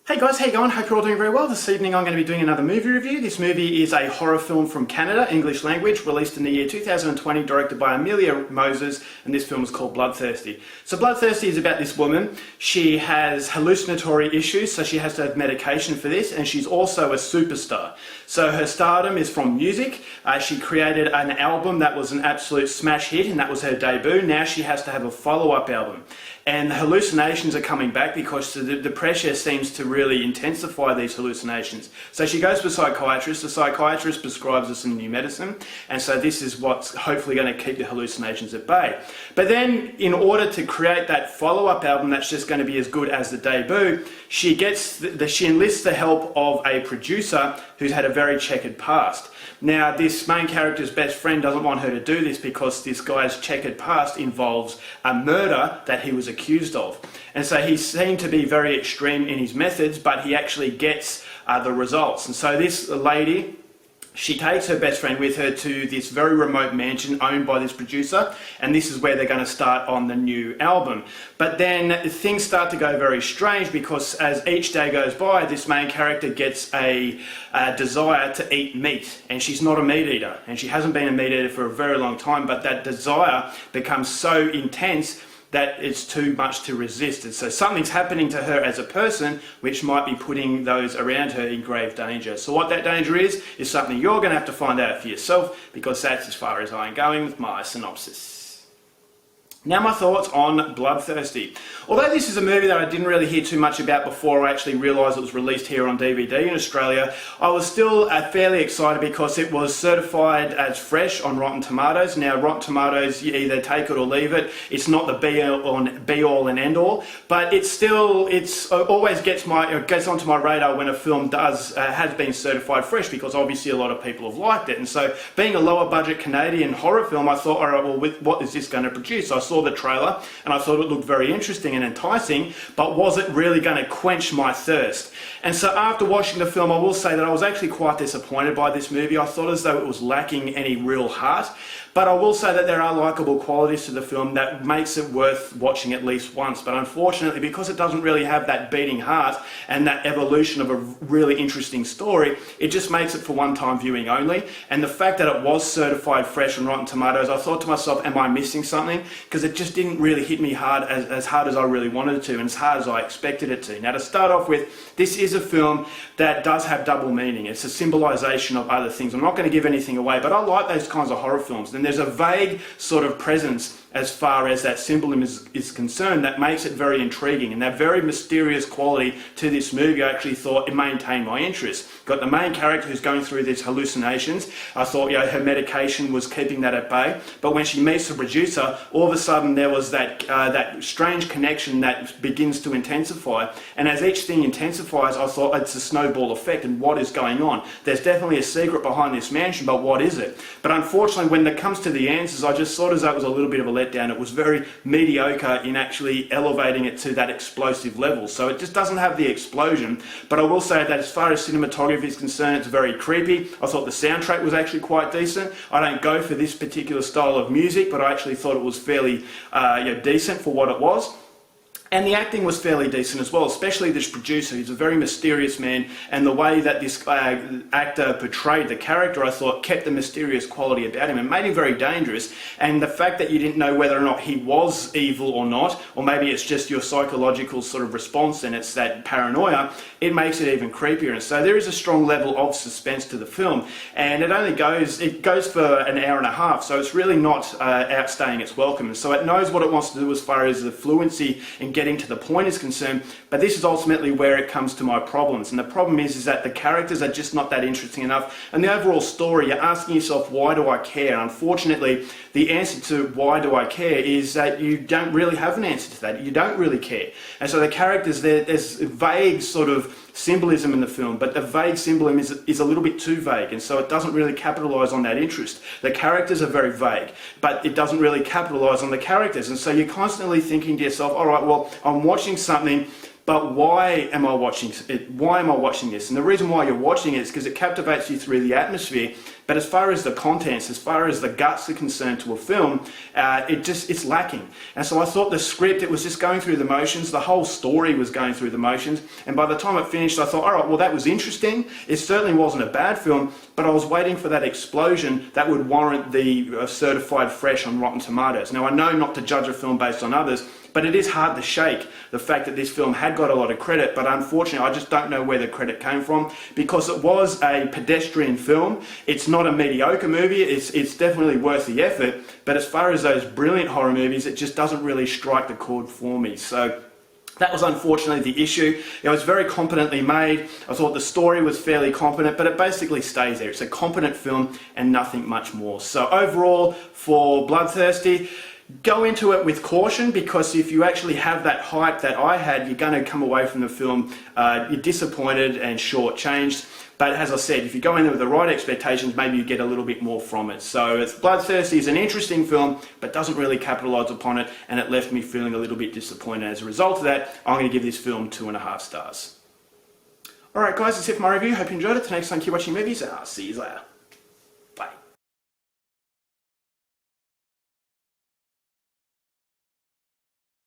Hey guys, how you going? Hope you're all doing very well. This evening I'm going to be doing another movie review. This movie is a horror film from Canada, English language, released in the year 2020, directed by Amelia Moses, and this film is called Bloodthirsty. So Bloodthirsty is about this woman. She has hallucinatory issues, so she has to have medication for this, and she's also a superstar. So her stardom is from music. She created an album that was an absolute smash hit, and that was her debut. Now she has to have a follow-up album. And the hallucinations are coming back because the pressure seems to really intensify these hallucinations. So she goes to a psychiatrist. The psychiatrist prescribes her some new medicine. And so this is what's hopefully going to keep the hallucinations at bay. But then in order to create that follow-up album that's just going to be as good as the debut, she enlists the help of a producer who's had a very checkered past. Now, this main character's best friend doesn't want her to do this because this guy's checkered past involves a murder that he was accused of. And so he seemed to be very extreme in his methods, but he actually gets the results. And so this lady, she takes her best friend with her to this very remote mansion owned by this producer, and this is where they're going to start on the new album. But then things start to go very strange because as each day goes by, this main character gets a desire to eat meat, and she's not a meat eater, and she hasn't been a meat eater for a very long time, but that desire becomes so intense that it's too much to resist. And so something's happening to her as a person which might be putting those around her in grave danger. So what that danger is something you're going to have to find out for yourself, because that's as far as I'm going with my synopsis. Now my thoughts on Bloodthirsty. Although this is a movie that I didn't really hear too much about before I actually realised it was released here on DVD in Australia, I was still fairly excited because it was certified as fresh on Rotten Tomatoes. Now Rotten Tomatoes, you either take it or leave it. It's not the be all and end all, but it always gets onto my radar when a film has been certified fresh, because obviously a lot of people have liked it. And so being a lower budget Canadian horror film, I thought, all right, well, what is this going to produce? I saw the trailer and I thought it looked very interesting and enticing, but was it really going to quench my thirst? And so after watching the film, I will say that I was actually quite disappointed by this movie. I thought as though it was lacking any real heart, but I will say that there are likeable qualities to the film that makes it worth watching at least once. But unfortunately, because it doesn't really have that beating heart and that evolution of a really interesting story, it just makes it for one-time viewing only. And the fact that it was certified fresh on Rotten Tomatoes, I thought to myself, am I missing something? Because it just didn't really hit me hard as hard as I really wanted it to, and as hard as I expected it to. Now, to start off with, this is a film that does have double meaning. It's a symbolisation of other things. I'm not going to give anything away, but I like those kinds of horror films. And there's a vague sort of presence as far as that symbolism is concerned that makes it very intriguing, and that very mysterious quality to this movie I actually thought it maintained my interest. Got the main character who's going through these hallucinations. I thought, her medication was keeping that at bay, but when she meets the producer, all of a sudden there was that strange connection that begins to intensify, and as each thing intensifies, I thought it's a snowball effect, and what is going on? There's definitely a secret behind this mansion, but what is it? But unfortunately, when it comes to the answers, I just thought as that was a little bit of a letdown. It was very mediocre in actually elevating it to that explosive level. So it just doesn't have the explosion. But I will say that as far as cinematography is concerned, it's very creepy. I thought the soundtrack was actually quite decent. I don't go for this particular style of music, but I actually thought it was fairly decent for what it was. And the acting was fairly decent as well, especially this producer. He's a very mysterious man, and the way that this actor portrayed the character, I thought, kept the mysterious quality about him and made him very dangerous. And the fact that you didn't know whether or not he was evil or not, or maybe it's just your psychological sort of response and it's that paranoia, it makes it even creepier. And so there is a strong level of suspense to the film, and it goes for an hour and a half, so it's really not outstaying its welcome. And so it knows what it wants to do as far as the fluency and getting to the point is concerned, but this is ultimately where it comes to my problems. And the problem is that the characters are just not that interesting enough, and the overall story, you're asking yourself, why do I care? And unfortunately, the answer to why do I care is that you don't really have an answer to that. You don't really care. And so the characters, there's vague sort of symbolism in the film, but the vague symbolism is a little bit too vague, and so it doesn't really capitalise on that interest. The characters are very vague, but it doesn't really capitalise on the characters, and so you're constantly thinking to yourself, all right, well, I'm watching something But why am I watching it? Why am I watching this? And the reason why you're watching it is because it captivates you through the atmosphere. But as far as the contents, as far as the guts are concerned to a film, it's lacking. And so I thought the script, it was just going through the motions. The whole story was going through the motions. And by the time it finished, I thought, all right, well, that was interesting. It certainly wasn't a bad film, but I was waiting for that explosion that would warrant the certified fresh on Rotten Tomatoes. Now, I know not to judge a film based on others, but it is hard to shake the fact that this film had got a lot of credit, but unfortunately I just don't know where the credit came from, because it was a pedestrian film. It's not a mediocre movie, it's definitely worth the effort, but as far as those brilliant horror movies, it just doesn't really strike the chord for me. So that was unfortunately the issue. It was very competently made. I thought the story was fairly competent, but it basically stays there. It's a competent film and nothing much more. So overall, for Bloodthirsty, go into it with caution, because if you actually have that hype that I had, you're going to come away from the film, you're disappointed and shortchanged. But as I said, if you go in there with the right expectations, maybe you get a little bit more from it. So Bloodthirsty is an interesting film, but doesn't really capitalise upon it, and it left me feeling a little bit disappointed. As a result of that, I'm going to give this film 2.5 stars. Alright guys, that's it for my review. Hope you enjoyed it. Till next time, keep watching movies, and I'll see you later.